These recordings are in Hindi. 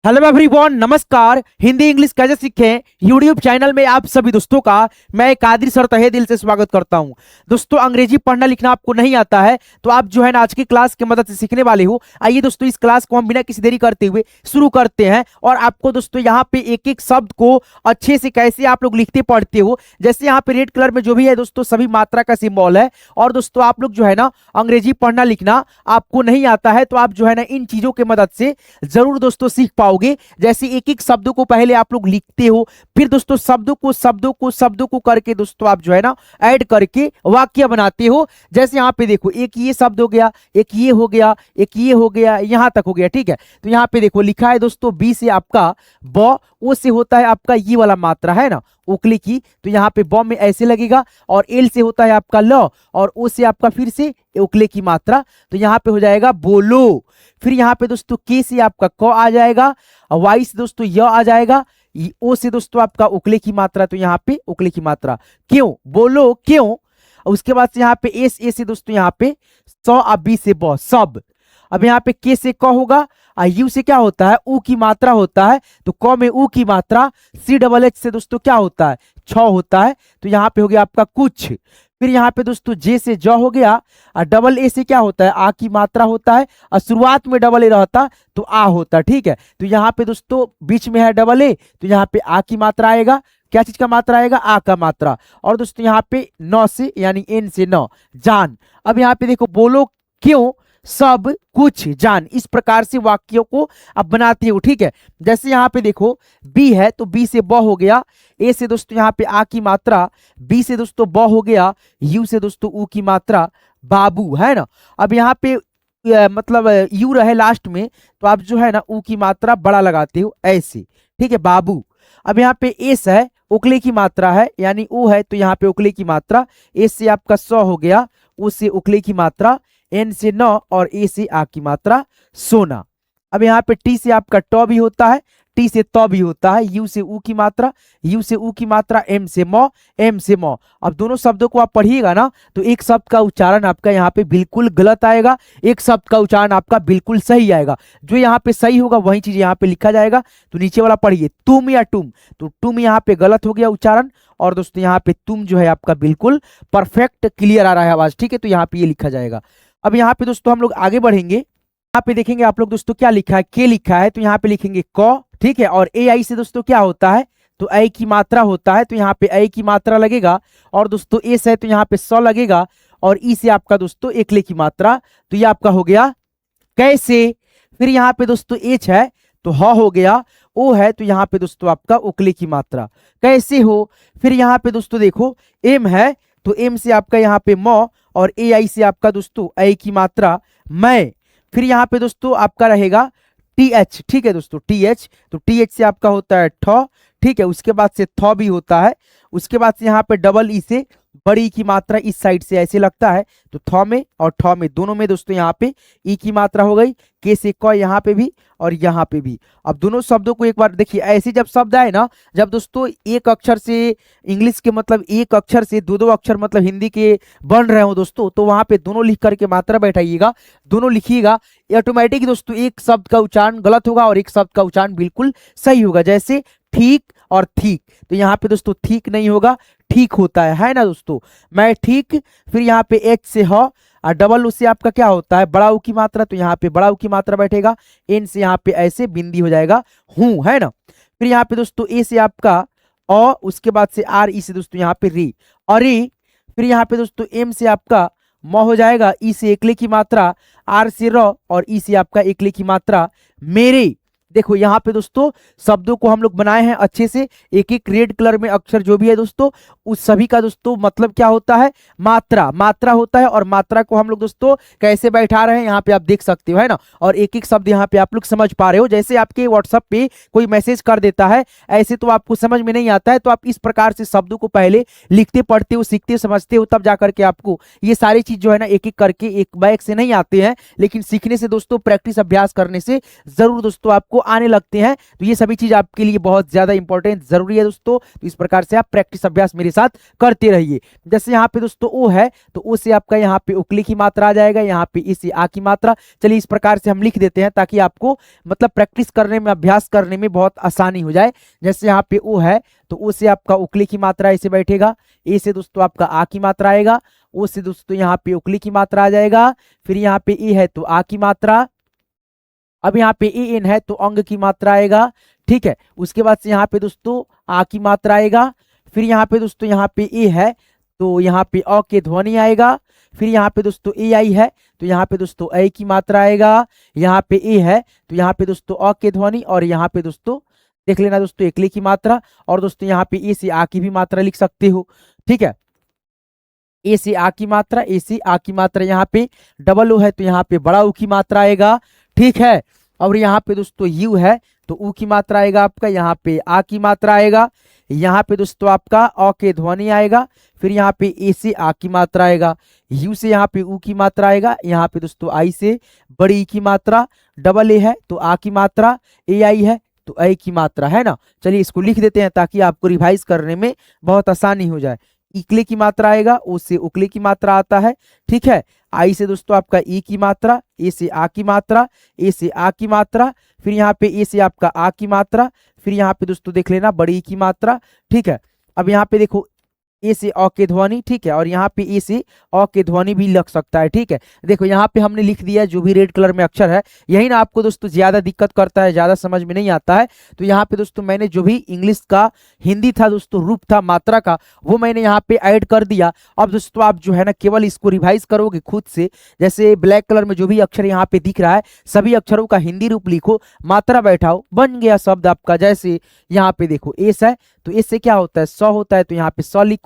हेलो एवरीवन, नमस्कार। हिंदी इंग्लिश कैसे सीखें यूट्यूब चैनल में आप सभी दोस्तों का मैं कादिर सर तहे दिल से स्वागत करता हूं। दोस्तों, अंग्रेजी पढ़ना लिखना आपको नहीं आता है तो आप जो है ना आज की क्लास की मदद से सीखने वाले हो। आइए दोस्तों, इस क्लास को हम बिना किसी देरी करते हुए शुरू करते हैं और आपको दोस्तों यहाँ पे एक एक शब्द को अच्छे से कैसे आप लोग लिखते पढ़ते हो, जैसे यहाँ पे रेड कलर में जो भी है दोस्तों सभी मात्रा का सिंबल है। और दोस्तों आप लोग जो है ना अंग्रेजी पढ़ना लिखना आपको नहीं आता है तो आप जो है ना इन चीजों की मदद से जरूर दोस्तों सीख पाओगे। जैसे एक एक शब्दों को पहले आप लोग लिखते हो, फिर दोस्तों शब्दों को करके दोस्तों आप जो है ना ऐड करके वाक्य बनाते हो। जैसे यहाँ पे देखो, एक ये शब्द हो गया, एक ये हो गया, एक ये हो गया, यहाँ तक हो गया। ठीक है, तो यहाँ पे देखो लिखा है दोस्तों बी से आपका ब, ओ से होता है आपका ये वाला मात्रा है ना उकली की, तो यहाँ पे ब में ऐसे लगेगा। और एल से होता है आपका ल और ओ से आपका फिर से उकले की मात्रा, तो यहाँ पे हो जाएगा बोलो। फिर यहाँ पे दोस्तों के से आपका क आ जाएगा, वाई से दोस्तों य आ जाएगा, ओ से दोस्तों आपका उकले की मात्रा, तो यहाँ पे उकले की मात्रा क्यों, बोलो क्यों। उसके बाद से यहाँ पे एस, ए से दोस्तों यहाँ पे स, अब बी से ब सब। अब यहाँ पे के से क होगा, यू से क्या होता है ऊ की मात्रा होता है, तो क में ऊ की मात्रा। सी डबल एच से दोस्तों क्या होता है छ होता है, तो यहाँ पे हो गया आपका कुछ। फिर यहाँ पे दोस्तों जे से ज हो गया, और डबल ए से क्या होता है आ की मात्रा होता है, और शुरुआत में डबल ए रहता तो आ होता। ठीक है, तो यहाँ पे दोस्तों बीच में है डबल ए, तो यहाँ पे आ की मात्रा आएगा। क्या चीज का मात्रा आएगा, आ का मात्रा। और दोस्तों यहाँ पे नौ से यानी एन से नौ जान। अब यहाँ पे देखो बोलो क्यों सब कुछ जान, इस प्रकार से वाक्यों को आप बनाते हो। ठीक है, जैसे यहाँ पे देखो बी है तो बी से ब हो गया, ए से दोस्तों यहाँ पे आ की मात्रा, बी से दोस्तों ब हो गया, यू से दोस्तों ऊ की मात्रा बाबू है ना। अब यहाँ पे मतलब यू रहे लास्ट में, तो आप जो है ना ऊ की मात्रा बड़ा लगाते हो ऐसे। ठीक है, बाबू। अब यहाँ पे एस है उकले की मात्रा है, यानी ओ है तो यहाँ पे उकले की मात्रा, एस से आपका सौ हो गया, ओ से उकले की मात्रा, एन से नौ और ए से आ की मात्रा सोना। अब यहाँ पे टी से आपका ट भी होता है, टी से त भी होता है, यू से ऊ की मात्रा, यू से ऊ की मात्रा, एम से म, एम से म। अब दोनों शब्दों को आप पढ़िएगा ना तो एक शब्द का उच्चारण आपका यहाँ पे बिल्कुल गलत आएगा, एक शब्द का उच्चारण आपका बिल्कुल सही आएगा। जो यहाँ पे सही होगा वही चीज यहाँ पे लिखा जाएगा। तो नीचे वाला पढ़िए, तुम या तुम, तो तुम यहाँ पे गलत हो गया उच्चारण, और दोस्तों यहाँ पे तुम जो है आपका बिल्कुल परफेक्ट क्लियर आ रहा है आवाज। ठीक है, तो यहाँ पे ये लिखा जाएगा। अब यहाँ पे दोस्तों हम लोग आगे बढ़ेंगे, यहाँ पे देखेंगे आप लोग दोस्तों क्या लिखा है, के लिखा है तो यहाँ पे लिखेंगे क। ठीक है, और ए आई से दोस्तों क्या होता है तो ए की मात्रा होता है, तो यहाँ पे ए की मात्रा लगेगा। और दोस्तों एस है तो यहाँ पे सौ लगेगा, और ई से आपका दोस्तों एकले की मात्रा, तो ये आपका हो गया कैसे। फिर यहाँ पे दोस्तों एच है तो ह हो गया, ओ है तो यहाँ पे दोस्तों आपका उकले की मात्रा कैसे हो। फिर यहाँ पे दोस्तों देखो एम है तो एम से आपका यहाँ पे म, और ए आई से आपका दोस्तों ए की मात्रा मैं। फिर यहाँ पे दोस्तों आपका रहेगा टी एच। ठीक है दोस्तों, टी एच, तो टी एच से आपका होता है ठ। ठीक है, उसके बाद से थ भी होता है। उसके बाद से यहाँ पे डबल ई से बड़ी की मात्रा इस साइड से ऐसे लगता है, तो थ में और ठ में दोनों में दोस्तों यहाँ पे ई की मात्रा हो गई, के से क यहाँ पे भी और यहाँ पे भी। अब दोनों शब्दों को एक बार देखिए, ऐसे जब शब्द आए ना, जब दोस्तों एक अक्षर से इंग्लिश के मतलब एक अक्षर से दो दो अक्षर मतलब हिंदी के बन रहे हो दोस्तों, तो वहां पे दोनों लिख करके मात्रा बैठाइएगा, दोनों लिखिएगा। ऑटोमेटिक दोस्तों एक शब्द का उच्चारण गलत होगा और एक शब्द का उच्चारण बिल्कुल सही होगा। जैसे ठीक और ठीक, तो यहाँ पे दोस्तों ठीक नहीं होगा, ठीक होता है ना दोस्तों, मैं ठीक। फिर यहाँ पे एच से ह, और डबल उससे आपका क्या होता है बड़ा ऊ की मात्रा, तो यहाँ पे बड़ा ऊ की मात्रा बैठेगा। एन से यहाँ पे ऐसे बिंदी हो जाएगा हूं, है ना। फिर यहाँ पे दोस्तों ए से आपका अ, उसके बाद से आर, ई से दोस्तों यहाँ पे री, अरे। फिर यहाँ पे दोस्तों एम से आपका म हो जाएगा, ई से एकले की मात्रा, आर से र, और ई से आपका एकले की मात्रा मेरे। देखो यहाँ पे दोस्तों शब्दों को हम लोग बनाए हैं अच्छे से, एक एक रेड कलर में अक्षर जो भी है दोस्तों उस सभी का दोस्तों मतलब क्या होता है मात्रा, मात्रा होता है। और मात्रा को हम लोग दोस्तों कैसे बैठा रहे हैं यहाँ पे आप देख सकते हो, है ना। और एक एक शब्द यहाँ पे आप लोग समझ पा रहे हो। जैसे आपके व्हाट्सएप पे कोई मैसेज कर देता है, ऐसे तो आपको समझ में नहीं आता है, तो आप इस प्रकार से शब्दों को पहले लिखते पढ़ते हो, सीखते समझते हो, तब जाकर के आपको ये सारी चीज जो है ना एक एक करके एक बैग से नहीं आते हैं। लेकिन सीखने से दोस्तों, प्रैक्टिस अभ्यास करने से जरूर दोस्तों आपको आपको आने लगते हैं। तो ये सभी चीज आपके लिए बहुत ज्यादा इंपॉर्टेंट जरूरी है दोस्तों। तो इस प्रकार से आप प्रैक्टिस अभ्यास मेरे साथ करते रहिए। जैसे यहाँ पे दोस्तों ओ है, तो ओ से आपका यहाँ पे उकली की मात्रा आ जाएगा, यहाँ पे ई से आ की मात्रा। चलिए इस प्रकार से हम लिख देते हैं ताकि आपको मतलब प्रैक्टिस करने में, अभ्यास करने में बहुत आसानी हो जाए। जैसे यहाँ पे ओ है, तो ओ से आपका उकली की मात्रा ऐसे बैठेगा, ए से दोस्तों आपका आ की मात्रा आएगा, ओ से दोस्तों यहाँ पे उकली की मात्रा आ जाएगा, फिर यहाँ पे ए है तो आ की मात्रा, अब यहाँ पे ए एन है तो अंग की मात्रा आएगा, ठीक है। उसके बाद से यहाँ पे दोस्तों आ की मात्रा आएगा, फिर यहाँ पे दोस्तों यहाँ पे ए है तो यहाँ पे अ के ध्वनि आएगा, फिर यहाँ पे दोस्तों ए आई है तो यहाँ पे दोस्तों ए की मात्रा आएगा, यहाँ पे ए है तो यहाँ पे दोस्तों अ के ध्वनि, और यहाँ पे दोस्तों देख लेना दोस्तों एकली की मात्रा, और दोस्तों यहाँ पे ए से आ की भी मात्रा लिख सकते हो, ठीक है। ए से आ की मात्रा, ए से आ की मात्रा, यहाँ पे डबल ओ है तो यहाँ पे बड़ा ऊ की मात्रा आएगा, ठीक है। और यहाँ पे दोस्तों यू है तो ऊ की मात्रा आएगा आपका, यहाँ पे आ की मात्रा आएगा, यहाँ पे दोस्तों आपका अ के ध्वनि आएगा, फिर यहाँ पे ए से आ की मात्रा आएगा, यू से यहाँ पे ऊ की मात्रा आएगा, यहाँ पे दोस्तों आई से बड़ी ई की मात्रा, डबल ए है तो आ की मात्रा, ए आई है तो ए की मात्रा, है ना। चलिए इसको लिख देते हैं ताकि आपको रिवाइज करने में बहुत आसानी हो जाए। इकले की मात्रा आएगा, ओ से उकले की मात्रा आता है, ठीक है। आई से दोस्तों आपका ई की मात्रा, ए से आ की मात्रा, ए से आ की मात्रा, फिर यहाँ पे ए से आपका आ की मात्रा, फिर यहाँ पे दोस्तों देख लेना बड़ी ई की मात्रा, ठीक है। अब यहाँ पे देखो ए से अ के ध्वनि, ठीक है, और यहाँ पे ए से अ के ध्वनि भी लग सकता है, ठीक है। देखो यहाँ पे हमने लिख दिया जो भी रेड कलर में अक्षर है, यही ना आपको दोस्तों ज्यादा दिक्कत करता है, ज्यादा समझ में नहीं आता है। तो यहाँ पे दोस्तों मैंने जो भी इंग्लिश का हिंदी था दोस्तों, रूप था मात्रा का, वो मैंने यहाँ पे ऐड कर दिया। अब दोस्तों आप जो है ना केवल इसको रिवाइज करोगे खुद से। जैसे ब्लैक कलर में जो भी अक्षर यहाँ पे दिख रहा है, सभी अक्षरों का हिंदी रूप लिखो, मात्रा बैठाओ, बन गया शब्द आपका। जैसे यहाँ पे देखो एस है तो एस से क्या होता है, स होता है, तो यहाँ पे स लिखो।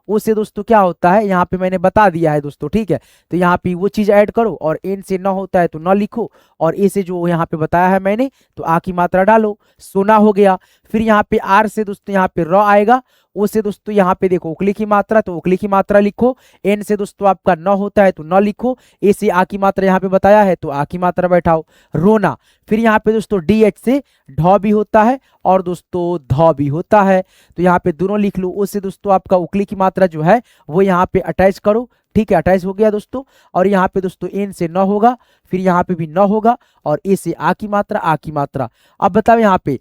ओ से दोस्तों क्या होता है, यहाँ पे मैंने बता दिया है दोस्तों, ठीक है। तो यहाँ पे वो चीज ऐड करो, और एन से न होता है तो न लिखो, और ए से जो यहाँ पे बताया है मैंने तो आ की मात्रा डालो, सोना हो गया। फिर यहाँ पे आर से दोस्तों यहाँ पे र आएगा, ओ से दोस्तों यहाँ पे देखो उकली की मात्रा तो उकली की मात्रा लिखो, एन से दोस्तों आपका न होता है तो न लिखो, ए से आ की मात्रा यहाँ पे बताया है तो आ की मात्रा बैठाओ, रोना। फिर यहाँ पे दोस्तों डी एच से ढ भी होता है और दोस्तों ध भी होता है, तो यहाँ पे दोनों लिख लो। ओ से दोस्तों आपका उकली की मात्रा जो है वो यहाँ पे अटैच करो, ठीक है, अटैच हो गया दोस्तों। और यहाँ पे दोस्तों एन से न होगा, फिर यहाँ पे भी न होगा, और ए से आ की मात्रा, आ की मात्रा। अब बताओ यहाँ पे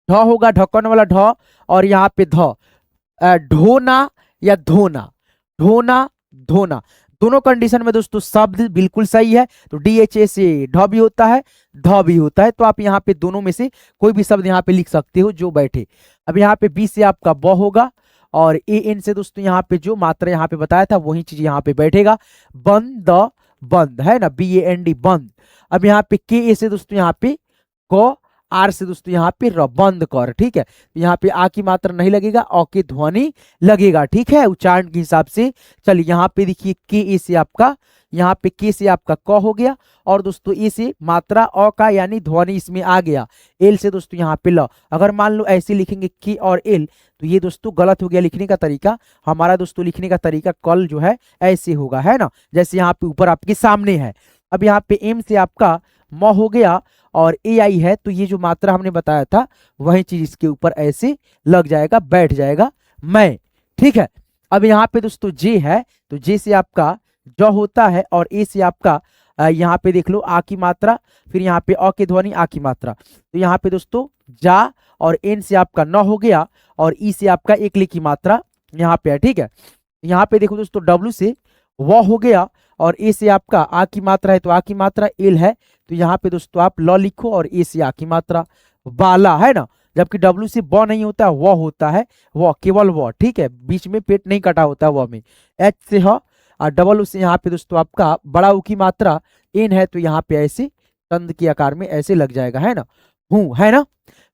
ढ होगा, ढक्कन वाला ढ, और यहाँ पे ध, ढोना या धोना, ढोना धोना, दोनों कंडीशन में दोस्तों शब्द बिल्कुल सही है। तो DHA से ढ भी होता है, ध भी होता है, तो आप यहाँ पे दोनों में से कोई भी शब्द यहाँ पे लिख सकते हो जो बैठे। अब यहाँ पे बी से आपका ब होगा, और AN से दोस्तों यहाँ पे जो मात्रा यहाँ पे बताया था वही चीज यहाँ पे बैठेगा, बंद, बंद है ना, BAND बंद। अब यहाँ पे KA से दोस्तों यहाँ पे क, आर से दोस्तों यहाँ पे र, बंद कर, ठीक है। तो यहाँ पे आ की मात्रा नहीं लगेगा, अ की ध्वनि लगेगा, ठीक है, उच्चारण के हिसाब से। चलिए यहाँ पे देखिए के ए से आपका, यहाँ पे के से आपका क हो गया, और दोस्तों ए से मात्रा अ का यानी ध्वनि इसमें आ गया, एल से दोस्तों यहाँ पे ल। अगर मान लो ऐसे लिखेंगे के और एल तो ये दोस्तों गलत हो गया लिखने का तरीका। हमारा दोस्तों लिखने का तरीका कल जो है ऐसे होगा, है ना, जैसे यहाँ पे ऊपर आपके सामने है। अब यहाँ पे एम से आपका म हो गया, और ए आई है तो ये जो मात्रा हमने बताया था वही चीज इसके ऊपर ऐसे लग जाएगा, बैठ जाएगा, मैं, ठीक है। अब यहाँ पे दोस्तों जे है तो जे से आपका ज होता है, और ए से आपका यहाँ पे देख लो आ की मात्रा, फिर यहाँ पे अ की ध्वनि, आ की मात्रा, तो यहाँ पे दोस्तों जा, और एन से आपका न हो गया, और ई से आपका एकली की मात्रा यहाँ पे है, ठीक है। यहाँ पे देखो दोस्तों डब्ल्यू से व हो गया, और ए से आपका आ की मात्रा है तो आ की मात्रा, एल है तो यहाँ पे दोस्तों आप ल लिखो, और ए से आ की मात्रा, बाला है ना, जबकि डब्ल्यू से ब नहीं होता, व होता है, व केवल व, ठीक है, बीच में पेट नहीं कटा होता व में। एच से ह, और डबल ऊ से यहाँ पे दोस्तों आपका बड़ा ऊ की मात्रा एन है तो यहाँ पे ऐसे तंद के आकार में ऐसे लग जाएगा, है ना, हूं, है ना।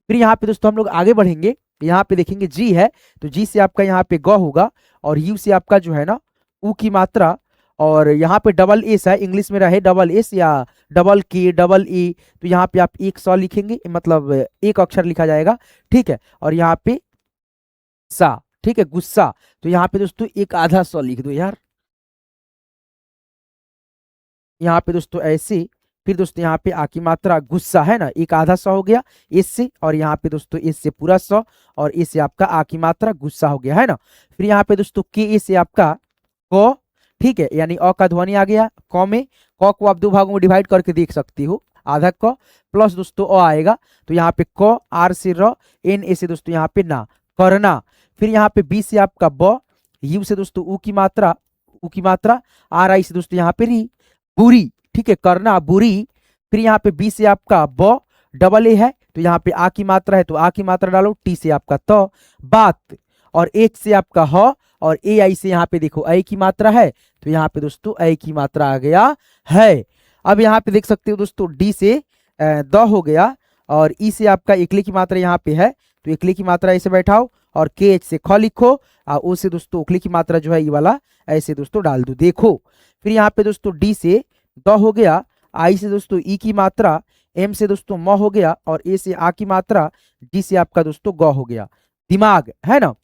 फिर यहाँ पे दोस्तों हम लोग आगे बढ़ेंगे, यहाँ पे देखेंगे जी है तो जी से आपका यहाँ पे ग होगा, और यू से आपका जो है ना ऊ की मात्रा, और यहाँ पे डबल एस है, इंग्लिश में रहे डबल एस या डबल के डबल ए, तो यहाँ पे आप एक सौ लिखेंगे, मतलब एक अक्षर लिखा जाएगा, ठीक है। और यहाँ पे सा, ठीक है, गुस्सा, तो यहाँ पे दोस्तों एक आधा सौ लिख दो यार, यहाँ पे दोस्तों ऐसे। फिर दोस्तों यहाँ पे आ की मात्रा गुस्सा है ना, एक आधा स हो गया एस से, और यहाँ पे दोस्तों एस से पूरा स, और एस से आपका आ की मात्रा गुस्सा हो गया है ना। फिर यहाँ पे दोस्तों के ए से आपका क, ठीक है, यानी अ का ध्वनि आ गया क में। क को आप दो भागों में डिवाइड करके देख सकती हो, आधा क प्लस दोस्तों अ आएगा, तो यहाँ पे क, आर से र, एन ए से दोस्तों यहाँ पे ना, करना। फिर यहाँ पे बी से आपका ब, यू से दोस्तों ऊ की मात्रा, ऊ की मात्रा, आर आई से दोस्तों यहाँ पे री, बुरी, ठीक है, करना बुरी। फिर यहाँ पे बी से आपका ब, डबल ए है तो यहाँ पे आ की मात्रा है तो आ की मात्रा डालो, टी से आपका त, बात, और एच से आपका ह, और ए आई से यहाँ पे देखो ए की मात्रा है तो यहाँ पे दोस्तों ए की मात्रा आ गया है। अब यहाँ पे देख सकते हो दोस्तों डी से द हो गया, और ई से आपका इकली की मात्रा यहाँ पे है तो इकली की मात्रा ऐसे बैठाओ, और के एच से ख लिखो, और ओ से दोस्तों उकली की मात्रा जो है ये वाला ऐसे दोस्तों डाल दो, देखो। फिर यहाँ पे दोस्तों डी से द हो गया, आई से दोस्तों ई की मात्रा, एम से दोस्तों म हो गया, और ए से आ की मात्रा, डी से आपका दोस्तों ग हो गया, दिमाग है ना।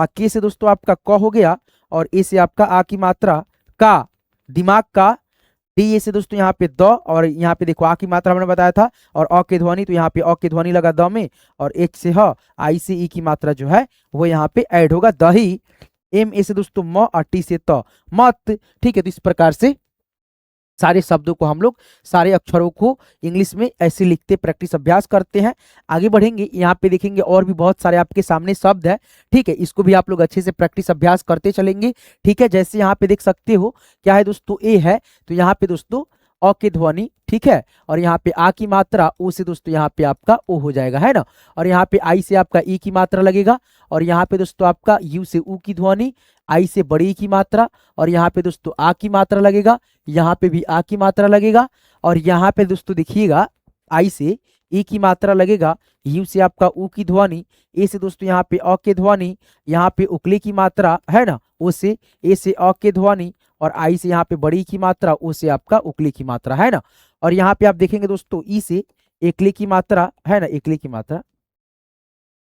के से दोस्तों आपका क हो गया, और ए से आपका आ की मात्रा का, दिमाग का। डी ए से दोस्तों यहाँ पे द, और यहाँ पे देखो आ की मात्रा हमने बताया था, और अ के ध्वनि, तो यहाँ पे अ के ध्वनि लगा द में, और एच से ह, आई से ई की मात्रा जो है वो यहाँ पे ऐड होगा दही। एम ए से दोस्तों म, और टी से त, मत, ठीक है। तो इस प्रकार से सारे शब्दों को हम लोग, सारे अक्षरों को इंग्लिश में ऐसे लिखते प्रैक्टिस अभ्यास करते हैं। आगे बढ़ेंगे, यहाँ पे देखेंगे और भी बहुत सारे आपके सामने शब्द है, ठीक है, इसको भी आप लोग अच्छे से प्रैक्टिस अभ्यास करते चलेंगे, ठीक है। जैसे यहाँ पे देख सकते हो क्या है दोस्तों, ए है तो यहाँ पे दोस्तों अ की ध्वनि, ठीक है, और यहाँ पे आ की मात्रा, ओ से दोस्तों यहाँ पे आपका ओ हो जाएगा है ना, और यहाँ पे आई से आपका ई की मात्रा लगेगा, और यहाँ पे दोस्तों आपका यू से ऊ की ध्वनि, आई से बड़ी ई की मात्रा, और यहाँ पे दोस्तों आ की मात्रा लगेगा, यहाँ पे भी आ की मात्रा लगेगा, और यहाँ पे दोस्तों देखिएगा आई से ई की मात्रा लगेगा, यू से आपका ऊ की ध्वनि, ए से दोस्तों यहाँ पे अ के ध्वनि, यहाँ पे उकली की मात्रा है ना, ओ से, ए से अ के ध्वनि, और आई से यहाँ पे बड़ी की मात्रा, ओ से आपका उकली की मात्रा है ना। और यहाँ पे आप देखेंगे दोस्तों ई से एकली की मात्रा है ना, एकली की मात्रा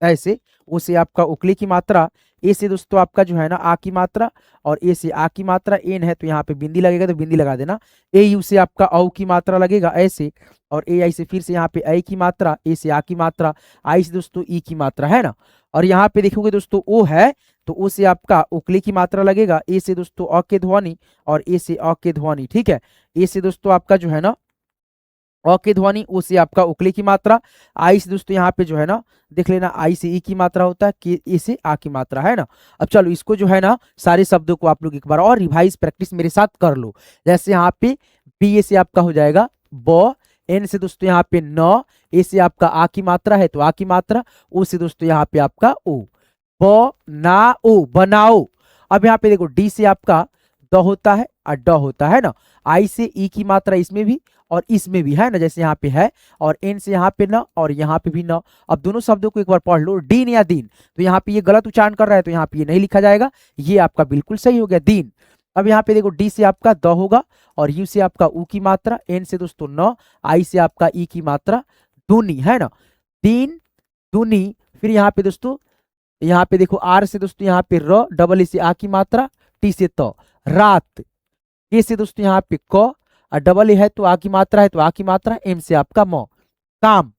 ऐसे, ओ से आपका उकली की मात्रा, ए से दोस्तों आपका जो है ना आ की मात्रा, और ए से आ की मात्रा, एन है तो यहाँ पे बिंदी लगेगा तो बिंदी लगा देना। ए यू से आपका औ की मात्रा लगेगा ऐसे, और ए आई से फिर से यहाँ पे ए की मात्रा, ए से आ की मात्रा, आई से दोस्तों ई की मात्रा है ना। और यहाँ पे देखोगे दोस्तों ओ है तो ओ से आपका उकली की मात्रा लगेगा, ए से दोस्तों अ के ध्वनि, और ए से अ के ध्वनि, ठीक है। ए से दोस्तों आपका जो है ना अ की ध्वनि, ओ से आपका उकली की मात्रा, आई से दोस्तों यहाँ पे जो है ना देख लेना आई से ई की मात्रा होता है, के ए से आ की मात्रा है ना। अब चलो इसको जो है ना सारे शब्दों को आप लोग एक बार और रिवाइज प्रैक्टिस मेरे साथ कर लो। जैसे यहाँ पे बी ए से आपका हो जाएगा ब, एन से दोस्तों यहाँ पे न, ए से आपका आ की मात्रा है तो आ की मात्रा, ओ से दोस्तों यहाँ पे आपका ओ, ब ना ओ, बनाओ। अब यहाँ पे देखो डी से आपका द होता है और ड होता है ना, आई से ई की मात्रा इसमें भी और इसमें भी है ना, जैसे यहाँ पे है, और एन से यहाँ पे न और यहाँ पे भी न। अब दोनों शब्दों को एक बार पढ़ लो, डीन या दीन, तो यहाँ पे ये गलत उच्चारण कर रहा है तो यहाँ पे ये नहीं लिखा जाएगा, ये आपका बिल्कुल सही हो गया दीन। अब यहाँ पे देखो डी से आपका द होगा, और यू से आपका ऊ की मात्रा, एन से दोस्तों न, आई से आपका ई की मात्रा, दूनी है ना, दीन दूनी। फिर यहाँ पे दोस्तों यहाँ पे देखो आर से दोस्तों यहाँ पे र, डबल ए से आ की मात्रा, टी से त, रात, के से दोस्तों यहाँ पे क, और डबल ए है तो आ की मात्रा है तो आ की मात्रा, एम से आपका म, काम।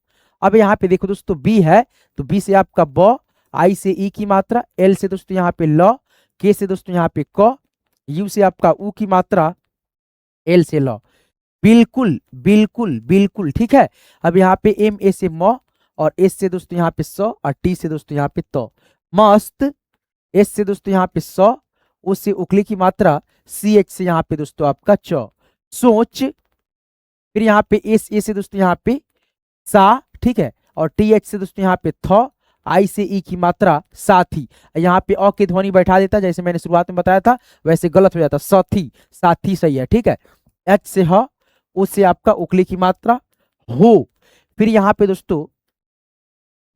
अब यहाँ पे देखो दोस्तों बी है तो बी से आपका ब, आई से ई की मात्रा, एल से दोस्तों यहाँ पे ल, के से दोस्तों यहाँ पे क, यू से आपका ऊ की मात्रा, एल से ल, बिल्कुल बिल्कुल बिल्कुल, ठीक है। अब यहाँ पे एम ए से म, और एस से दोस्तों यहाँ पे स, और टी से दोस्तों यहाँ पे त, मस्त। एस से दोस्तों यहाँ पे स, उससे उकली की मात्रा, सी एच से यहाँ पे दोस्तों आपका च, सोच। फिर यहाँ पे एस ए से दोस्तों यहाँ पे सा, ठीक है, और टी एच से दोस्तों यहाँ पे थ, आई से ई की मात्रा, साथी। यहाँ पे अ की ध्वनि बैठा देता, जैसे मैंने शुरुआत में बताया था वैसे गलत हो जाता, साथी, साथी सही है, ठीक है। एच से ह, उससे आपका उकली की मात्रा, हो। फिर यहाँ पे दोस्तों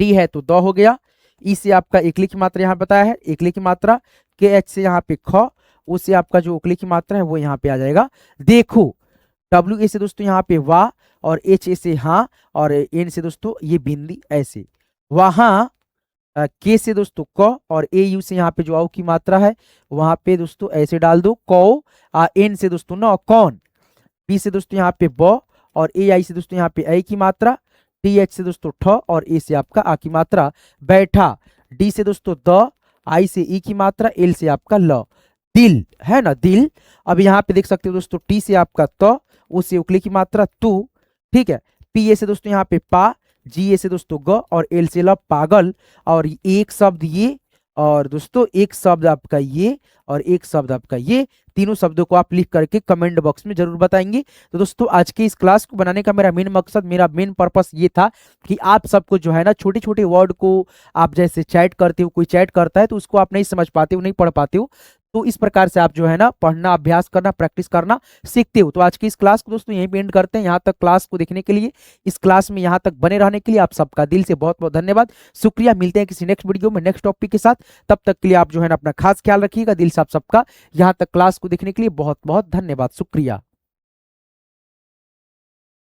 टी है तो द हो गया, ई से आपका एकली की मात्रा यहाँ बताया है एकली की मात्रा, के एच से यहाँ पे ख, उससे आपका जो उकली की मात्रा है वो यहाँ पे आ जाएगा, देखो। डब्ल्यू ए से दोस्तों यहाँ पे वाह, और एच ए से हाँ, और एन से दोस्तों ये बिंदी ऐसे, वहां। के से दोस्तों क, और ए यू से यहाँ पे जो औ की मात्रा है वहां पे दोस्तों ऐसे डाल दो कौ, एन से दोस्तों न, कौन। बी से दोस्तों यहाँ पे ब, और ए आई से दोस्तों यहाँ पे ऐ की मात्रा, टी एच से दोस्तों ठ, और ए से आपका आ की मात्रा बैठा, डी से दोस्तों द, आई से ई की मात्रा, एल से आपका ल, दिल है ना, दिल। अब यहाँ पे देख सकते हो दोस्तों टी से आपका त, उ से उकले की मात्रा तू, ठीक है। पी ए से दोस्तों यहाँ पे पा, जी ए से दोस्तों ग, और एल से ल पागल, और एक शब्द ये, और दोस्तों एक शब्द आपका ये, और एक शब्द आपका ये, तीनों शब्दों को आप लिख करके कमेंट बॉक्स में जरूर बताएंगे। तो दोस्तों आज के इस क्लास को बनाने का मेरा मेन मकसद, मेरा मेन पर्पस ये था कि आप सबको जो है ना छोटे छोटे वर्ड को आप जैसे चैट करते हो, कोई चैट करता है तो उसको आप नहीं समझ पाते हो, नहीं पढ़ पाते हो, तो इस प्रकार से आप जो है ना पढ़ना, अभ्यास करना, प्रैक्टिस करना सीखते हो। तो आज की इस क्लास को दोस्तों यहीं पे एंड करते हैं। यहाँ तक क्लास को देखने के लिए, इस क्लास में यहाँ तक बने रहने के लिए आप सबका दिल से बहुत बहुत धन्यवाद, शुक्रिया। मिलते हैं किसी नेक्स्ट वीडियो में नेक्स्ट टॉपिक के साथ। तब तक के लिए आप जो है ना अपना खास ख्याल रखिएगा। दिल से आप सबका यहाँ तक क्लास को देखने के लिए बहुत बहुत धन्यवाद, शुक्रिया।